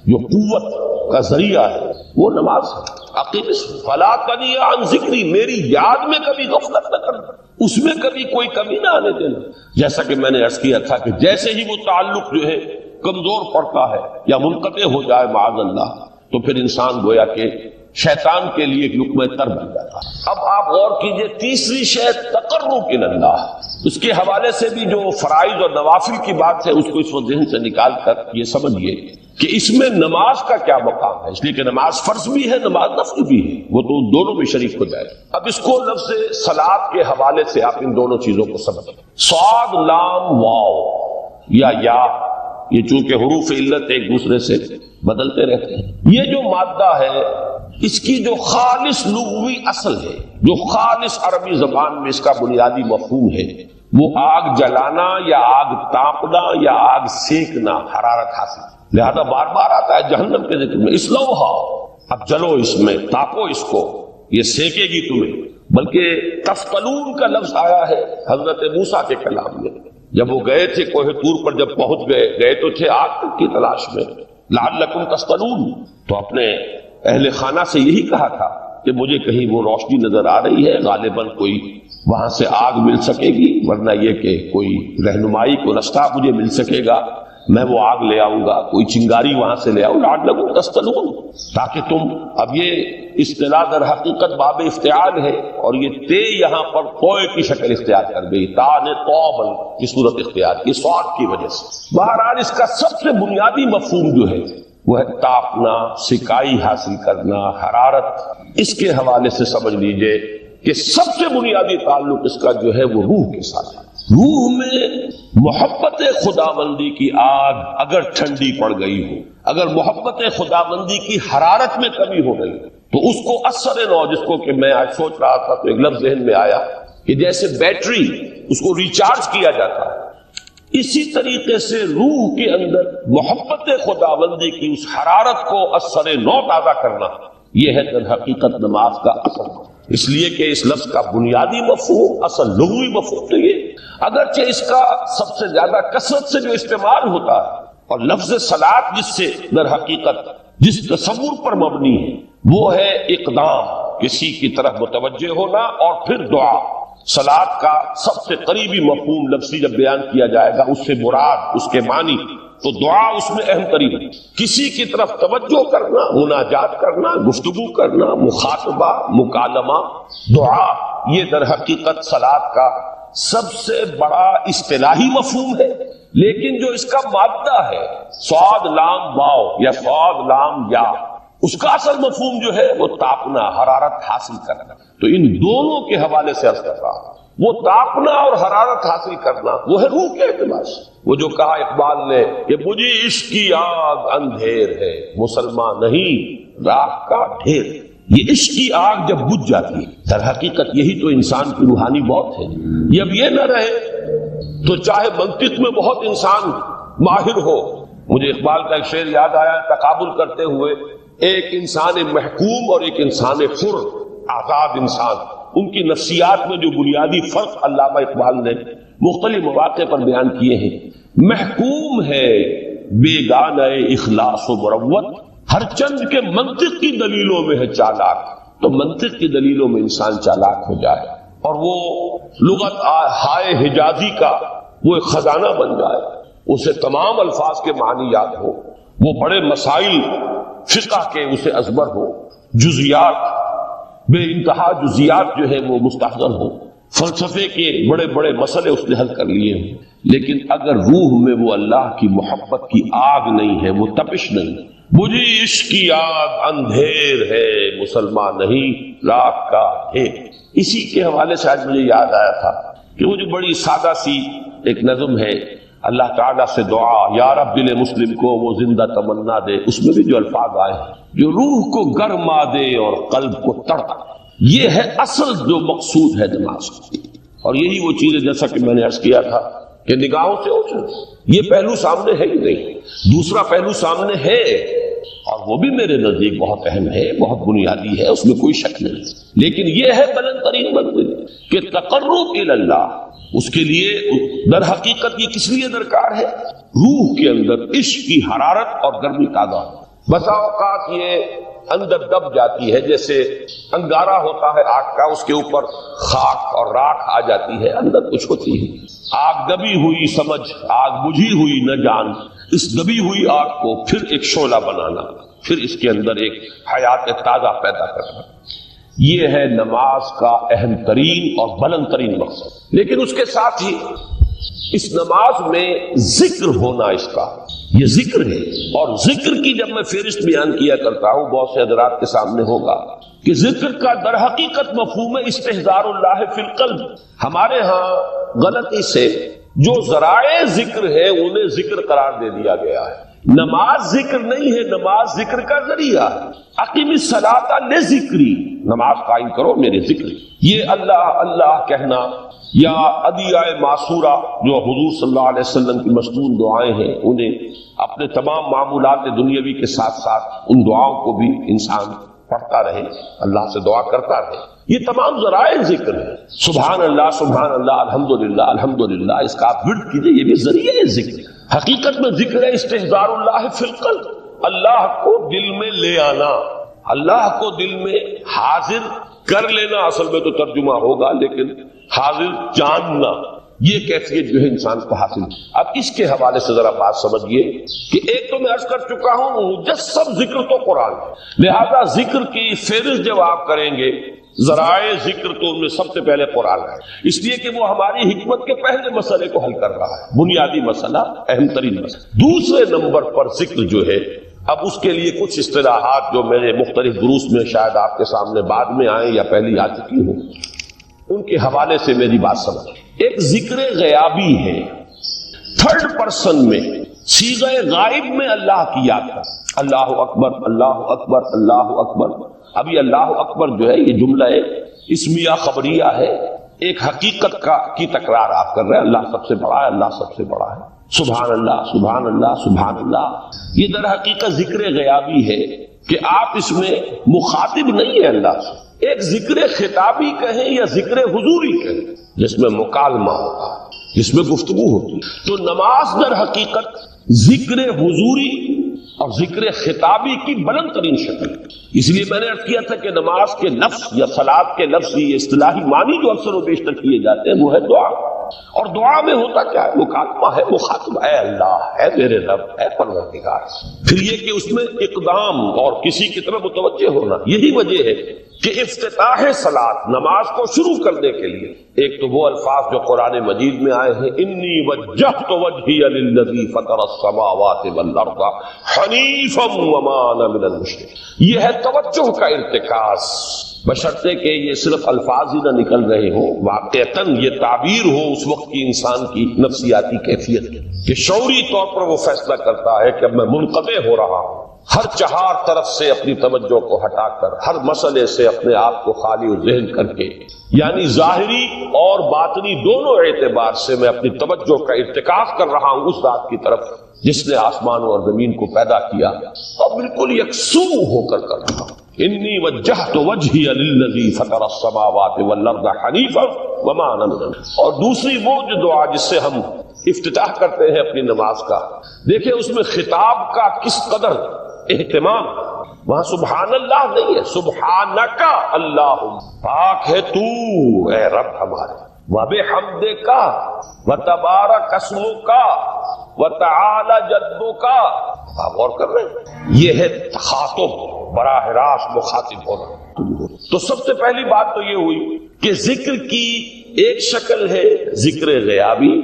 جو قوت کا ذریعہ ہے وہ نماز ہے۔ عقیم فَلَا تَنِيَا عَنْ ذِكْرِي، میری یاد میں کبھی غفلت نہ کرنا، اس میں کبھی کوئی کمی نہ آنے دینا۔ جیسا کہ میں نے عرض کیا تھا کہ جیسے ہی وہ تعلق جو ہے کمزور پڑتا ہے یا منقطع ہو جائے معاذ اللہ، تو پھر انسان گویا کہ شیطان کے لیے ایک لقمہ تر بن جاتا ہے۔ اب آپ غور کیجئے، تیسری شے تقرب اللہ، اس کے حوالے سے بھی جو فرائض اور نوافل کی بات ہے اس کو اس وقت ذہن سے نکال کر یہ سمجھیے کہ اس میں نماز کا کیا مقام ہے، اس لیے کہ نماز فرض بھی ہے، نماز نفل بھی ہے، وہ تو دونوں میں شریک ہو جائے۔ اب اس کو لفظ صلاۃ کے حوالے سے آپ ان دونوں چیزوں کو سمجھیں۔ صاد لام واو یا یہ چونکہ حروف علت ایک دوسرے سے بدلتے رہتے ہیں، یہ جو مادہ ہے اس کی جو خالص لغوی اصل ہے، جو خالص عربی زبان میں اس کا بنیادی مفہوم ہے، وہ آگ جلانا یا آگ تاپنا یا آگ سینکنا، حرارت حاصل۔ لہذا بار بار آتا ہے جہنم کے ذکر میں اسلوہا، اب جلو اس میں، تاپو اس کو، یہ سینکے گی تمہیں۔ بلکہ تفقلون کا لفظ آیا ہے حضرت موسیٰ کے کلام میں، جب وہ گئے تھے کوہ طور پر، جب پہنچ گئے تو تھے آگ کی تلاش میں، لعلکم تسقلون، تو اپنے اہل خانہ سے یہی کہا تھا کہ مجھے کہیں وہ روشنی نظر آ رہی ہے، غالباً کوئی وہاں سے آگ مل سکے گی، ورنہ یہ کہ کوئی رہنمائی کو رستہ مجھے مل سکے گا، میں وہ آگ لے آؤں گا، کوئی چنگاری وہاں سے لے آؤں، لعلکم تسقلون، تاکہ تم، اب یہ اصطلاح در حقیقت باب افتعال ہے، اور یہ تے یہاں پر توئے کی شکل اختیار کر گئی، تا نے توبل کی صورت اختیار کی سواد کی وجہ سے۔ بہرحال اس کا سب سے بنیادی مفہوم جو ہے وہ ہے تاپنا، سکائی حاصل کرنا، حرارت۔ اس کے حوالے سے سمجھ لیجئے کہ سب سے بنیادی تعلق اس کا جو ہے وہ روح کے ساتھ ہے۔ روح میں محبت خداوندی کی آگ اگر ٹھنڈی پڑ گئی ہو، اگر محبت خداوندی کی حرارت میں کمی ہو گئی تو اس کو اثر نو، جس کو کہ میں آج سوچ رہا تھا تو ایک لفظ ذہن میں آیا کہ جیسے بیٹری اس کو ریچارج کیا جاتا ہے، اسی طریقے سے روح کے اندر محبت خداوندی کی اس حرارت کو اثر نو تازہ کرنا، یہ ہے در حقیقت نماز کا اصل۔ اس لیے کہ اس لفظ کا بنیادی مفہوم، اصل لغوی مفہوم تو یہ، اگرچہ اس کا سب سے زیادہ کثرت سے جو استعمال ہوتا ہے، اور لفظ صلاۃ جس سے در حقیقت جس تصور پر مبنی ہے وہ ہے اقدام، کسی کی طرف متوجہ ہونا، اور پھر دعا۔ صلاۃ کا سب سے قریبی مفہوم لفظی جب بیان کیا جائے گا، اس سے مراد، اس کے معنی، تو دعا اس میں اہم ترین ہے۔ کسی کی طرف توجہ کرنا، مناجات کرنا، گفتگو کرنا، مخاطبہ، مکالمہ، دعا، یہ در حقیقت صلاۃ کا سب سے بڑا اصطلاحی مفہوم ہے۔ لیکن جو اس کا مادہ ہے، صاد لام واو یا صاد لام یا، اس کا اصل مفہوم جو ہے وہ تاپنا، حرارت حاصل کرنا۔ تو ان دونوں کے حوالے سے عرض کر رہا ہوں، وہ تاپنا اور حرارت حاصل کرنا وہ ہے روح کے اعتبار سے۔ وہ جو کہا اقبال نے کہ مجھے عشق کی آگ اندھیر ہے، مسلمان نہیں راہ کا ڈھیر۔ یہ عشق کی آگ جب بجھ جاتی ہے، در حقیقت یہی تو انسان کی روحانی موت ہے۔ جب یہ نہ رہے تو چاہے منطق میں بہت انسان ماہر ہو، مجھے اقبال کا ایک شعر یاد آیا تقابل کرتے ہوئے، ایک انسان محکوم اور ایک انسان حر، آزاد انسان، ان کی نفسیات میں جو بنیادی فرق علامہ اقبال نے مختلف مواقع پر بیان کیے ہیں۔ محکوم ہے بیگانہ اخلاص و مروت، ہر چند کے منطق کی دلیلوں میں ہے چالاک، تو منطق کی دلیلوں میں انسان چالاک ہو جائے اور وہ لغت ہائے حجازی کا وہ ایک خزانہ بن جائے، اسے تمام الفاظ کے معنی یاد ہو، وہ بڑے مسائل فقہ کے اسے ازبر ہو، جزیات بے انتہا جزیات جو ہے وہ مستحضر ہو، فلسفے کے بڑے بڑے مسئلے اس نے حل کر لیے ہوں، لیکن اگر روح میں وہ اللہ کی محبت کی آگ نہیں ہے، وہ تپش نہیں، مجھے عشق کی آگ اندھیر ہے، مسلمان نہیں راہ کا ڈھیر۔ اسی کے حوالے سے آج مجھے یاد آیا تھا کہ وہ جو بڑی سادہ سی ایک نظم ہے، اللہ تعالیٰ سے دعا، یا رب دل مسلم کو وہ زندہ تمنا دے، اس میں بھی جو الفاظ آئے ہیں جو روح کو گرما دے اور قلب کو تڑپا دے، یہ ہے اصل جو مقصود ہے نماز کی۔ اور یہی وہ چیز ہے جیسا کہ میں نے عرض کیا تھا کہ نگاہوں سے اوجھل، یہ پہلو سامنے ہے ہی نہیں، دوسرا پہلو سامنے ہے اور وہ بھی میرے نزدیک بہت اہم ہے، بہت بنیادی ہے، اس میں کوئی شک نہیں، لیکن یہ ہے بلند ترین منزل کہ تقرب الی اللہ۔ اس کے لیے در حقیقت یہ کس لیے درکار ہے؟ روح کے اندر عشق کی حرارت اور گرمی پیدا ہو۔ بسا اوقات یہ اندر دب جاتی ہے، جیسے انگارہ ہوتا ہے آگ کا، اس کے اوپر خاک اور راکھ آ جاتی ہے، اندر کچھ ہوتی ہے، آگ دبی ہوئی سمجھ، آگ بجھی ہوئی نہ جان، اس دبی ہوئی آگ کو پھر ایک شعلہ بنانا، پھر اس کے اندر ایک حیات تازہ پیدا کرنا، یہ ہے نماز کا اہم ترین اور بلند ترین مقصد۔ لیکن اس کے ساتھ ہی اس نماز میں ذکر ہونا، اس کا یہ ذکر ہے، اور ذکر کی جب میں فہرست بیان کیا کرتا ہوں بہت سے حضرات کے سامنے ہوگا کہ ذکر کا در حقیقت مفہوم ہے استحضار اللہ فی القلب۔ ہمارے ہاں غلطی سے جو ذرائع ذکر ہے انہیں ذکر قرار دے دیا گیا ہے۔ نماز ذکر نہیں ہے، نماز ذکر کا ذریعہ ہے۔ اقیم الصلاۃ لذکری، نماز قائم کرو میرے ذکر۔ یہ اللہ اللہ کہنا یا ادعیہ معصورہ جو حضور صلی اللہ علیہ وسلم کی مصنون دعائیں ہیں، انہیں اپنے تمام معمولات دنیاوی کے ساتھ ساتھ ان دعاؤں کو بھی انسان پڑھتا رہے، اللہ سے دعا کرتا رہے، یہ تمام ذرائع ذکر ہے۔ سبحان اللہ الحمدللہ الحمدللہ، اس کا آپ ورد کیجئے، یہ بھی ذریعہ ذکر ہے۔ حقیقت میں ذکر ہے استحضار اللہ فی القلب، اللہ کو دل میں لے آنا، اللہ کو دل میں حاضر کر لینا، اصل میں تو ترجمہ ہوگا لیکن حاضر جاننا، یہ کیفیت جو ہے انسان کو حاصل۔ اب اس کے حوالے سے ذرا بات سمجھیے کہ ایک تو میں عرض کر چکا ہوں مجسم ذکر تو قرآن ہے، لہذا ذکر کی فہرست جب آپ کریں گے ذرائع ذکر تو ان میں سب سے پہلے قرآن ہے، اس لیے کہ وہ ہماری حکمت کے پہلے مسئلے کو حل کر رہا ہے، بنیادی مسئلہ، اہم ترین مسئلہ۔ دوسرے نمبر پر ذکر جو ہے، اب اس کے لیے کچھ اصطلاحات جو میرے مختلف دروس میں شاید آپ کے سامنے بعد میں آئیں یا پہلی آ چکی ہوں، ان کے حوالے سے میری بات سمجھ۔ ایک ذکر غیابی ہے، تھرڈ پرسن میں، صیغہ غائب میں اللہ کی یاد ہے، اللہ اکبر اللہ اکبر اللہ اکبر۔ ابھی اللہ اکبر جو ہے یہ جملہ اسمیہ خبریہ ہے، ایک حقیقت کی تکرار آپ کر رہے ہیں، اللہ سب سے بڑا ہے، اللہ سب سے بڑا ہے، سبحان اللہ سبحان اللہ سبحان اللہ۔ یہ در حقیقت ذکر غیابی ہے کہ آپ اس میں مخاطب نہیں ہے اللہ سے، ایک ذکر خطابی کہیں یا ذکر حضوری کہیں جس میں مکالمہ ہوتا ہے، جس میں گفتگو ہوتی ہے۔ تو نماز در حقیقت ذکر حضوری اور ذکر خطابی کی بلند ترین شکل ہے۔ اس لیے میں نے عرض کیا تھا کہ نماز کے لفظ یا صلاۃ کے لفظ یہ اصطلاحی معنی جو اکثر و بیشتر کیے جاتے ہیں وہ ہے دعا، اور دعا میں ہوتا کیا ہے؟ مکالمہ ہے، مخاطب، اے اللہ، اے میرے رب، اے پروردگار۔ پھر یہ کہ اس میں اقدام اور کسی کی طرف متوجہ ہونا، یہی وجہ ہے کہ افتتاح صلاۃ، نماز کو شروع کرنے کے لیے ایک تو وہ الفاظ جو قرآن مجید میں آئے ہیں، انی وجہت وجہی للذی فطر السماوات والارض حنیفا وما انا من المشرکین، یہ ہے توجہ کا ارتکاز، بشرطے کہ یہ صرف الفاظ ہی نہ نکل رہے ہوں، واقعتاً یہ تعبیر ہو اس وقت کی انسان کی نفسیاتی کیفیت کہ شعوری طور پر وہ فیصلہ کرتا ہے کہ اب میں منقطع ہو رہا ہوں، ہر چہار طرف سے اپنی توجہ کو ہٹا کر، ہر مسئلے سے اپنے آپ کو خالی و ذہن کر کے، یعنی ظاہری اور باطنی دونوں اعتبار سے میں اپنی توجہ کا ارتکاز کر رہا ہوں اس ذات کی طرف جس نے آسمانوں اور زمین کو پیدا کیا، اور بالکل یکسو ہو کر رہا ہوں۔ انی وجہت وجہی للذی فطر السماوات والارض حنیفا وما انا من المشرکین۔ اور دوسری وہ جو دعا جس سے ہم افتتاح کرتے ہیں اپنی نماز کا، دیکھیں اس میں خطاب کا کس قدر اہتمام، وہاں سبحان اللہ نہیں ہے، سبحانک اللہم، پاک ہے تو اے رب ہمارے، وبحمدک وتبارک اسمک وتعالی جدک۔ آپ غور کر رہے ہیں، یہ ہے تخاطب، براہ راست مخاطب ہونا۔ تو سب سے پہلی بات تو یہ ہوئی کہ ذکر کی ایک شکل ہے ذکر غیابی،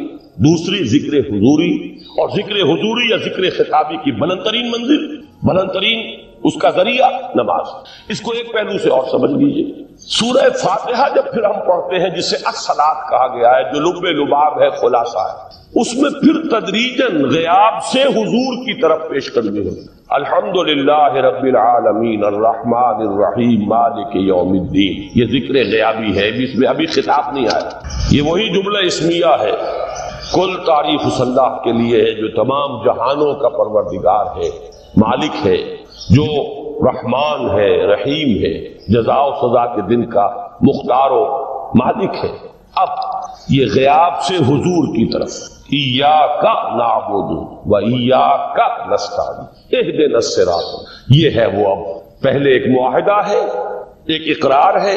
دوسری ذکر حضوری، اور ذکر حضوری یا ذکر خطابی کی بلند ترین منزل، بلند ترین اس کا ذریعہ نماز. اس کو ایک پہلو سے اور سمجھ لیجئے. سورہ فاتحہ جب پھر ہم پڑھتے ہیں جسے الصلاۃ کہا گیا ہے، جو لب لباب ہے، خلاصہ ہے، اس میں پھر تدریجاً غیاب سے حضور کی طرف پیش قدمی ہے. الحمدللہ رب العالمین الرحمن الرحیم مالک یوم الدین. یہ ذکر غیابی ہے، اس میں ابھی خطاب نہیں آیا. یہ وہی جملہ اسمیہ ہے. کل تعریف اس اللہ کے لیے ہے جو تمام جہانوں کا پروردگار ہے، مالک ہے، جو رحمان ہے، رحیم ہے، جزا و سزا کے دن کا مختار و مالک ہے. اب یہ غیاب سے حضور کی طرف ایاک نعبد و ایاک نستعین اہدنا الصراط. یہ ہے وہ. اب پہلے ایک معاہدہ ہے، ایک اقرار ہے،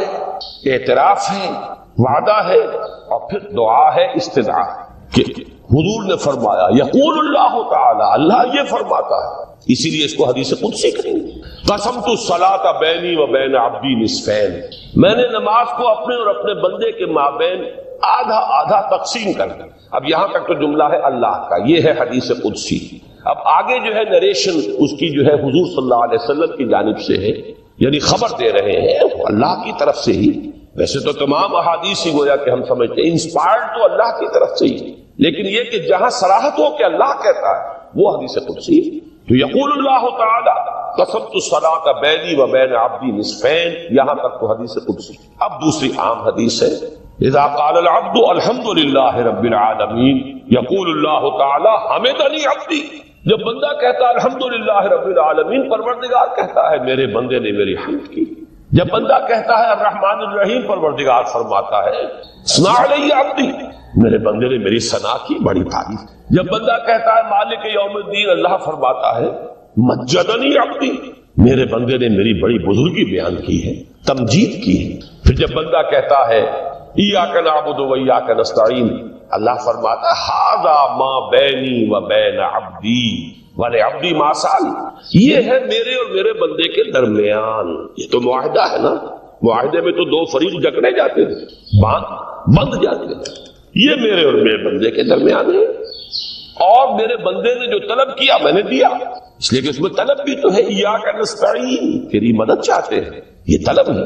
اعتراف ہے، وعدہ ہے، اور پھر دعا ہے، استدعاء کہ حضور نے فرمایا، یقول اللہ تعالی، اللہ یہ فرماتا ہے. اسی لیے اس کو حدیث قدسی کریں گے. قسمت الصلاۃ بینی و بین عبدی نصفین. میں نے نماز کو اپنے اور اپنے بندے کے مابین آدھا آدھا تقسیم کر دیا. اب یہاں تک تو جملہ ہے اللہ کا، یہ ہے حدیث قدسی. اب آگے جو ہے نریشن اس کی جو ہے حضور صلی اللہ علیہ وسلم کی جانب سے ہے، یعنی خبر دے رہے ہیں اللہ کی طرف سے ہی. ویسے تو تمام احادیث ہی گویا کہ ہم سمجھتے ہیں انسپائرڈ تو اللہ کی طرف سے ہی، لیکن یہ کہ جہاں صراحت ہو کہ اللہ کہتا ہے وہ حدیث قدسی. تو یقول اللہ تعالی قسمت الصلاۃ بینی و بین عبدی نصفین، یہاں تک تو حدیث قدسی. اب دوسری عام حدیث ہے، اذا قال العبد الحمد للہ رب العالمین یقول اللہ تعالی حمدنی عبدی. جب بندہ کہتا ہے الحمد للہ رب العالمین، پروردگار کہتا ہے میرے بندے نے میری حمد کی. جب بندہ کہتا ہے الرحمن الرحیم، پروردگار فرماتا ہے ثنا علی عبدی، میرے بندے نے میری ثنا کی، بڑی تعریف. جب بندہ کہتا ہے مالک یوم الدین، اللہ فرماتا ہے مجدنی عبدی، میرے بندے نے میری بڑی بزرگی بیان کی ہے، تمجید کی ہے. پھر جب بندہ کہتا ہے ایاک نعبد و ایاک نستعین، اللہ فرماتا ہے ھذا ما بینی و بین عبدی ولعبدی ما سأل. یہ ہے میرے اور میرے بندے کے درمیان. یہ تو معاہدہ ہے نا. معاہدے میں تو دو فریق جکڑے جاتے ہیں، بند جاتے ہیں. یہ میرے اور میرے بندے کے درمیان ہے، اور میرے بندے نے جو طلب کیا میں نے دیا. اس لیے کہ اس میں طلب بھی تو ہے، ایاک نستعین، تیری مدد چاہتے ہیں، یہ طلب ہے.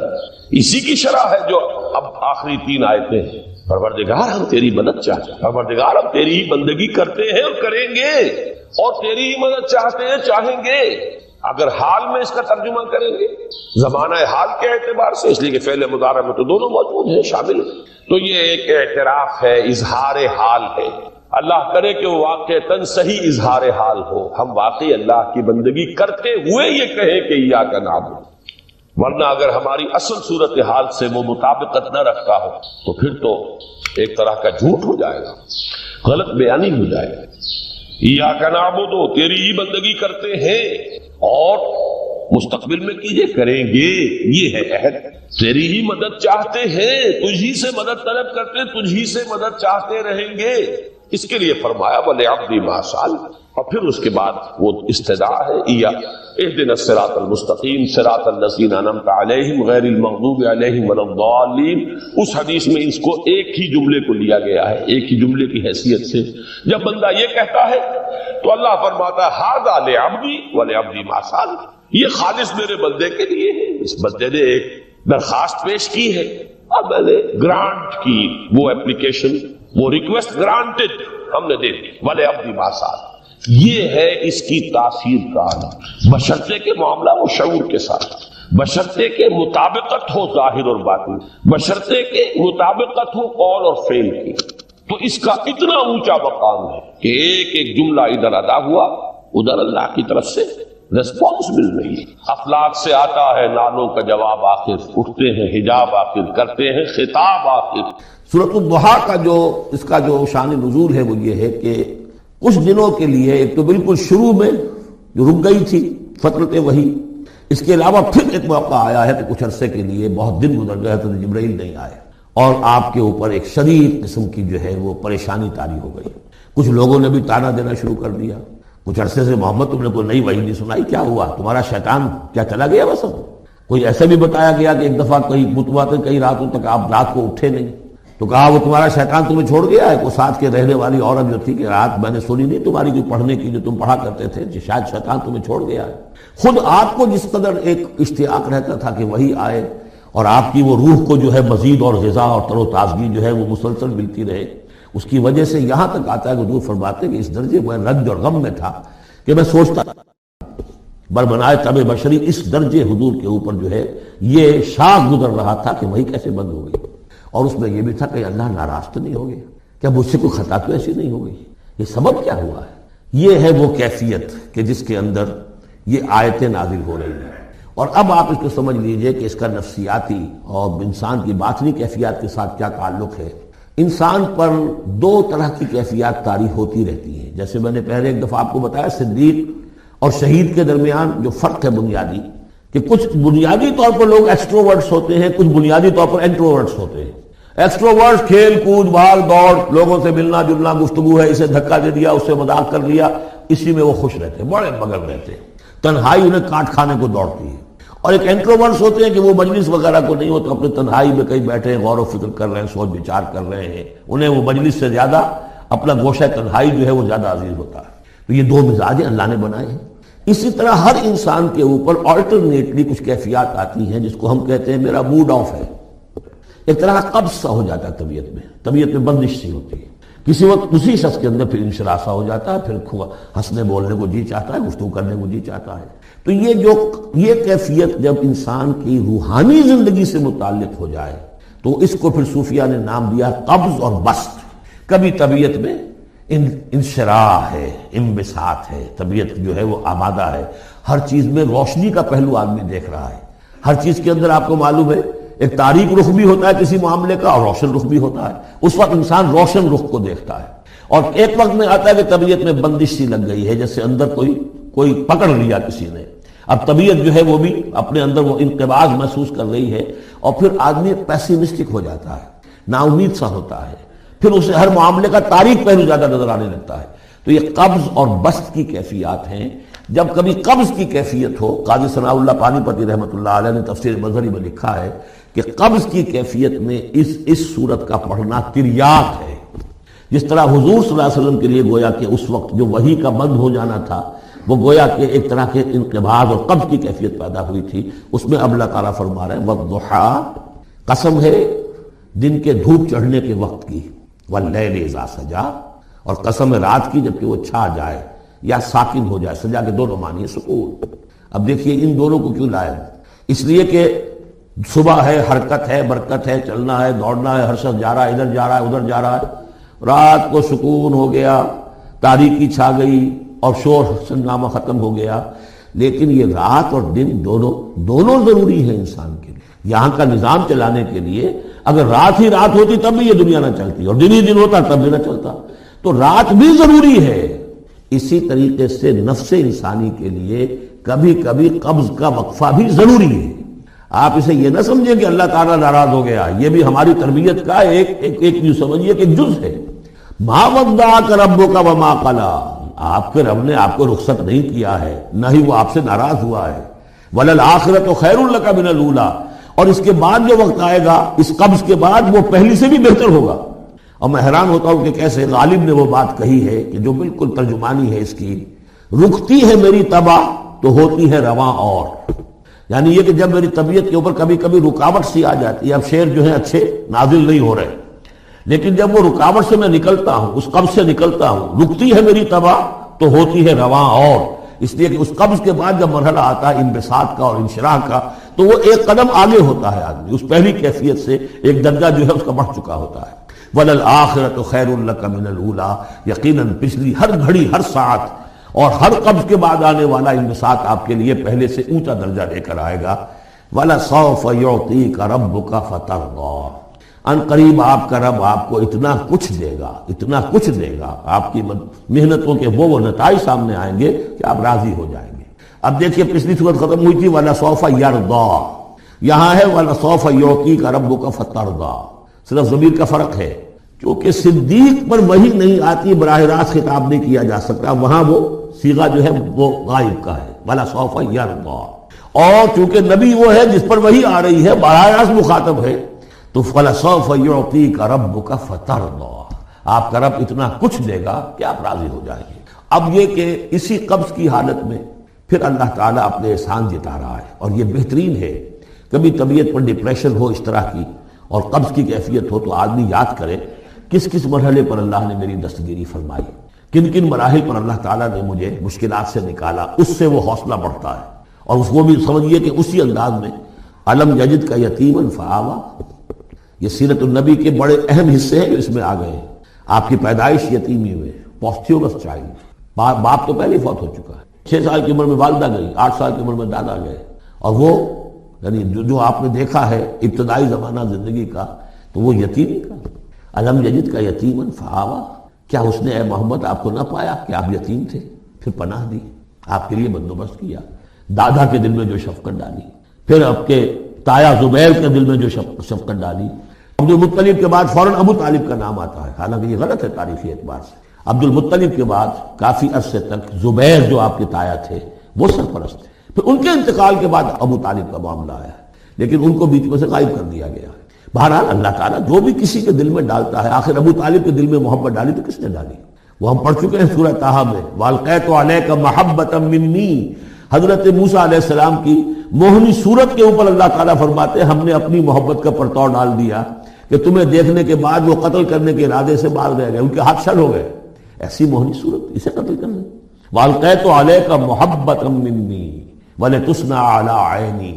اسی کی شرح ہے جو اب آخری 3 آیتیں ہیں. پروردگار ہم تیری مدد چاہتے ہیں، پروردگار ہم تیری ہی بندگی کرتے ہیں اور کریں گے، اور تیری ہی مدد چاہتے ہیں، چاہیں گے. اگر حال میں اس کا ترجمہ کریں گے زمانہ حال کے اعتبار سے، اس لیے کہ فعل مضارع میں تو دونوں موجود ہیں، شامل ہیں. تو یہ ایک اعتراف ہے، اظہار حال ہے. اللہ کرے کہ وہ واقعتاً صحیح اظہار حال ہو، ہم واقعی اللہ کی بندگی کرتے ہوئے یہ کہیں کہ ایاک نعبد. ورنہ اگر ہماری اصل صورتحال سے وہ مطابقت نہ رکھتا ہو تو پھر تو ایک طرح کا جھوٹ ہو جائے گا، غلط بیانی ہو جائے گا. ایاک نعبد، تیری ہی بندگی کرتے ہیں اور مستقبل میں کیجئے، کریں گے. یہ ہے عہد. تیری ہی مدد چاہتے ہیں، تجھی سے مدد طلب کرتے، تجھی سے مدد چاہتے رہیں گے. اس کے لیے فرمایا وَلِعَبْدِ مَا سَأَلَ، اور پھر اس کے بعد وہ استدعاء ہے اهدنا الصراط المستقیم صراط الذین انعمت علیہم غیر المغضوب علیہم ولا الضالین. اس حدیث میں اس کو ایک ہی جملے کو لیا گیا ہے، ایک ہی جملے کی حیثیت سے. جب بندہ یہ کہتا ہے تو اللہ فرماتا ہے ھذا لعبدی ولعبدی ما سأل، یہ خالص میرے بندے کے لیے ہے. اس بندے نے ایک درخواست پیش کی ہے اور میں نے گرانٹ کی، وہ اپلیکیشن، وہ ریکویسٹ گرانٹڈ ہم نے دے دی. ولعبدی ما سأل، یہ ہے اس کی تاثیر کا عالم، بشرطے کے معاملہ وہ شعور کے ساتھ، بشرطے کے مطابقت ہو ظاہر اور باطن، بشرطے کے مطابقت ہو قول اور فعل کی. تو اس کا اتنا اونچا مقام ہے کہ ایک ایک جملہ ادھر ادا ہوا، ادھر اللہ کی طرف سے ریسپانس مل رہی ہے. افلاک سے آتا ہے نالوں کا جواب آخر، اٹھتے ہیں حجاب آخر، کرتے ہیں خطاب آخر. سورۃ الضحیٰ کا جو اس کا جو شان نزول ہے وہ یہ ہے کہ کچھ دنوں کے لیے، ایک تو بالکل شروع میں جو رک گئی تھی فترت وحی، اس کے علاوہ پھر ایک موقع آیا ہے کہ کچھ عرصے کے لیے بہت دن گزر گئے تو جبرائیل نہیں آئے، اور آپ کے اوپر ایک شدید قسم کی جو ہے وہ پریشانی طاری ہو گئی. کچھ لوگوں نے بھی طعنہ دینا شروع کر دیا. کچھ عرصے سے محمد تم نے کوئی نئی وحی نہیں سنائی، کیا ہوا تمہارا شیطان کیا چلا گیا بس؟ کوئی ایسے بھی بتایا گیا کہ ایک دفعہ کئی متواتر کئی راتوں تک آپ رات کو اٹھے نہیں. تو کہا وہ تمہارا شیطان تمہیں چھوڑ گیا ہے؟ وہ ساتھ کے رہنے والی عورت جو تھی کہ رات میں نے سنی نہیں تمہاری کوئی پڑھنے کی جو تم پڑھا کرتے تھے، کہ شاید شیطان تمہیں چھوڑ گیا ہے۔ خود آپ کو جس قدر ایک اشتیاق رہتا تھا کہ وہی آئے اور آپ کی وہ روح کو جو ہے مزید اور غذا اور تر و تازگی جو ہے وہ مسلسل ملتی رہے، اس کی وجہ سے یہاں تک آتا ہے کہ حضور فرماتے کہ اس درجے میں رنج اور غم میں تھا کہ میں سوچتا بربنائے طبع بشری، اس درجے حضور کے اوپر جو ہے یہ شاخ گزر رہا تھا کہ وہی کیسے بند ہو گئی۔ اور اس میں یہ بھی تھا کہ اللہ ناراض تو نہیں ہو گیا، کیا مجھ سے کوئی خطا تو ایسی نہیں ہو گئی، یہ سبب کیا ہوا ہے؟ یہ ہے وہ کیفیت کہ جس کے اندر یہ آیتیں نازل ہو رہی ہیں۔ اور اب آپ اس کو سمجھ لیجئے کہ اس کا نفسیاتی اور انسان کی باطنی کیفیات کے ساتھ کیا تعلق ہے۔ انسان پر دو طرح کی کیفیات طاری ہوتی رہتی ہیں، جیسے میں نے پہلے ایک دفعہ آپ کو بتایا صدیق اور شہید کے درمیان جو فرق ہے بنیادی، کہ کچھ بنیادی طور پر لوگ ایکسٹروورٹس ہوتے ہیں، کچھ بنیادی طور پر انٹروورٹس ہوتے ہیں۔ ایکسٹروورٹس کھیل کود بھاگ دوڑ، لوگوں سے ملنا جلنا، گفتگو ہے، اسے دھکا دے دیا، اس سے مذاق کر لیا، اسی میں وہ خوش رہتے ہیں، بڑے مگن رہتے ہیں، تنہائی انہیں کاٹ کھانے کو دوڑتی ہے۔ اور ایک انٹروورٹس ہوتے ہیں کہ وہ مجلس وغیرہ کو نہیں ہوتے، اپنے تنہائی میں کہیں بیٹھے ہیں، غور و فکر کر رہے ہیں، سوچ بچار کر رہے ہیں، انہیں وہ مجلس سے زیادہ اپنا گوشہ تنہائی جو ہے وہ زیادہ عزیز ہوتا ہے۔ تو یہ دو مزاج اللہ نے بنائے ہیں۔ اسی طرح ہر انسان کے اوپر آلٹرنیٹلی کچھ کیفیات آتی ہیں جس کو ہم کہتے ہیں میرا موڈ آف ہے، ایک طرح کا قبض سا ہو جاتا ہے، طبیعت میں بندش سی ہوتی ہے، کسی وقت اسی شخص کے اندر پھر انشراح سا ہو جاتا ہے، پھر ہنسنے بولنے کو جی چاہتا ہے، گفتگو کرنے کو جی چاہتا ہے۔ تو یہ کیفیت جب انسان کی روحانی زندگی سے متعلق ہو جائے تو اس کو پھر صوفیہ نے نام دیا قبض اور بسط۔ کبھی طبیعت میں انشراح ہے، انبساط ہے، طبیعت جو ہے وہ آمادہ ہے، ہر چیز میں روشنی کا پہلو آدمی دیکھ رہا ہے، ہر چیز کے اندر آپ کو معلوم ہے ایک تاریک رخ بھی ہوتا ہے کسی معاملے کا اور روشن رخ بھی ہوتا ہے، اس وقت انسان روشن رخ کو دیکھتا ہے۔ اور ایک وقت میں آتا ہے کہ طبیعت میں بندش سی لگ گئی ہے، جیسے اندر کوئی پکڑ لیا کسی نے، اب طبیعت جو ہے وہ بھی اپنے اندر وہ انقباض محسوس کر رہی ہے، اور پھر آدمی پیسیمسٹک ہو جاتا ہے، نا امید سا ہوتا ہے، پھر اسے ہر معاملے کا تاریک پہلو زیادہ نظر آنے لگتا ہے۔ تو یہ قبض اور بسط کی کیفیات ہیں۔ جب کبھی قبض کی کیفیت ہو، قاضی ثناء اللہ پانی پتی رحمۃ اللہ علیہ نے تفسیر مظہری میں لکھا ہے کہ قبض کی کیفیت میں اس صورت کا پڑھنا تریاق ہے، جس طرح حضور صلی اللہ علیہ وسلم کے لیے گویا کہ اس وقت جو وحی کا بند ہو جانا تھا وہ گویا کہ ایک طرح کے انقباض اور قبض کی کیفیت پیدا ہوئی تھی، اس میں اب اللہ تعالیٰ فرما رہے ہیں وَالضُّحَىٰ، قسم ہے دن کے دھوپ چڑھنے کے وقت کی، وَاللَّيْلِ إِذَا سَجَىٰ، اور قسم ہے رات کی جبکہ وہ چھا جائے یا ساکن ہو جائے، سجا کے دونوں معنی ہے سکون۔ اب دیکھیے ان دونوں کو کیوں لائے؟ اس لیے کہ صبح ہے، حرکت ہے، برکت ہے، چلنا ہے، دوڑنا ہے، ہر شخص جا رہا ہے، ادھر جا رہا ہے، ادھر جا رہا ہے، رات کو سکون ہو گیا، تاریکی چھا گئی اور شور ہنگامہ ختم ہو گیا۔ لیکن یہ رات اور دن دونوں ضروری ہیں انسان کے لیے، یہاں کا نظام چلانے کے لیے۔ اگر رات ہی رات ہوتی تب بھی یہ دنیا نہ چلتی، اور دن ہی دن ہوتا تب بھی نہ چلتا، تو رات بھی ضروری ہے۔ اسی طریقے سے نفس انسانی کے لیے کبھی کبھی قبض کا وقفہ بھی ضروری ہے۔ آپ اسے یہ نہ سمجھیں کہ اللہ تعالیٰ ناراض ہو گیا، یہ بھی ہماری تربیت کا ایک یوں سمجھیے کہ جز ہے۔ ما ودعک ربک وما قلی، آپ کے رب نے آپ کو رخصت نہیں کیا ہے، نہ ہی وہ آپ سے ناراض ہوا ہے۔ وللآخرۃ خیر لک من الاولی، اور اس کے بعد جو وقت آئے گا اس قبض کے بعد وہ پہلی سے بھی بہتر ہوگا۔ اور میں حیران ہوتا ہوں کہ کیسے غالب نے وہ بات کہی ہے کہ جو بالکل ترجمانی ہے اس کی، رکتی ہے میری طبع تو ہوتی ہے رواں اور، یعنی یہ کہ جب میری طبیعت کے اوپر کبھی کبھی رکاوٹ سی آ جاتی ہے، اب شعر جو ہے اچھے نازل نہیں ہو رہے، لیکن جب وہ رکاوٹ سے میں نکلتا ہوں، اس قبض سے نکلتا ہوں، رکتی ہے میری طبع تو ہوتی ہے رواں اور، اس لیے کہ اس قبض کے بعد جب مرحلہ آتا ہے انبساط کا اور انشراح کا تو وہ ایک قدم آگے ہوتا ہے، آدمی اس پہلی کیفیت سے ایک درجہ جو ہے اس کا بڑھ چکا ہوتا ہے۔ وَلَلْآخِرَةُ خَيْرٌ لَكَ مِنَ الْأُولَىٰ، یقیناً پچھلی ہر گھڑی، ہر ساعت اور ہر قبض کے بعد آنے والا انبساط آپ کے لیے پہلے سے اونچا درجہ لے کر آئے گا۔ وَلَسَوْفَ يُعْطِيكَ رَبُّكَ فَتَرْضَىٰ، ان قریب آپ کا رب آپ کو اتنا کچھ دے گا، اتنا کچھ دے گا، آپ کی محنتوں کے وہ نتائج سامنے آئیں گے کہ آپ راضی ہو جائیں گے۔ اب دیکھیے پچھلی صورت ختم ہوئی تھی وَلَسَوْفَ يَرْضَىٰ، یہاں ہے وَلَسَوْفَ يُعْطِيكَ رَبُّكَ فَتَرْضَىٰ، صرف ضمیر کا فرق ہے، کیونکہ صدیق پر وحی نہیں آتی، براہ راست خطاب نہیں کیا جا سکتا، وہاں وہ صیغہ جو ہے وہ غائب کا ہے وَلَسَوْفَ يَرْضَىٰ، اور چونکہ نبی وہ ہے جس پر وحی آ رہی ہے، براہ راست مخاطب ہے، تو فَلَسَوْفَ يُعْطِيكَ رَبُّكَ فَتَرْضَىٰ، آپ کا رب اتنا کچھ دے گا کہ آپ راضی ہو جائیں گے۔ اب یہ کہ اسی قبض کی حالت میں پھر اللہ تعالیٰ اپنے احسان جتا رہا ہے، اور یہ بہترین ہے۔ کبھی طبیعت پر ڈپریشن ہو اس طرح کی اور قبض کی کیفیت ہو تو آدمی یاد کرے کس کس مرحلے پر اللہ نے میری دستگیری فرمائی، کن کن مراحل پر اللہ تعالیٰ نے مجھے مشکلات سے نکالا، اس سے وہ حوصلہ بڑھتا ہے۔ اور اس کو بھی سمجھیے کہ اسی انداز میں علم یجد کا یتیمن فآوا، یہ سیرت النبی کے بڑے اہم حصے ہیں جو اس میں آ گئے ہیں۔ آپ کی پیدائش یتیمی ہوئے، پوسٹیومس چائلڈ، باپ تو پہلے ہی فوت ہو چکا ہے، 6 سال کی عمر میں والدہ گئی، 8 سال کی عمر میں دادا گئے، اور وہ یعنی جو آپ نے دیکھا ہے ابتدائی زمانہ زندگی کا تو وہ یتیمی کا۔ علم یجد کا یتیمن فآوا، کیا اس نے اے محمد آپ کو نہ پایا کہ آپ یتیم تھے، پھر پناہ دی، آپ کے لیے بندوبست کیا، دادا کے دل میں جو شفقت ڈالی، پھر آپ کے تایا زبیر کے دل میں جو شفقت ڈالی۔ عبد المطلب کے بعد فوراً ابو طالب کا نام آتا ہے، حالانکہ یہ غلط ہے تاریخی اعتبار سے۔ عبد المطلب کے بعد کافی عرصے تک زبیر جو آپ کے تایا تھے وہ سرپرست تھے، پھر ان کے انتقال کے بعد ابو طالب کا معاملہ آیا ہے، لیکن ان کو بیچ میں سے غائب کر دیا گیا ہے۔ بہرحال اللہ تعالیٰ جو بھی کسی کے دل میں ڈالتا ہے، آخر ابو طالب کے دل میں محبت ڈالی تو کس نے ڈالی؟ وہ ہم پڑھ چکے ہیں سورہ طٰہٰ میں، وَأَلْقَيْتُ عَلَيْكَ مَحَبَّةً مِّنِّي، حضرت موسیٰ علیہ السلام کی موہنی صورت کے اوپر اللہ تعالیٰ فرماتے ہیں ہم نے اپنی محبت کا پرتو ڈال دیا کہ تمہیں دیکھنے کے بعد وہ قتل کرنے کے ارادے سے باہر رہ گئے، ان کے ہاتھ شل ہو گئے، ایسی موہنی صورت اسے قتل کرنے۔ وَأَلْقَيْتُ عَلَيْكَ مَحَبَّةً مِّنِّي وَلِتُصْنَعَ عَلَىٰ عَيْنِي،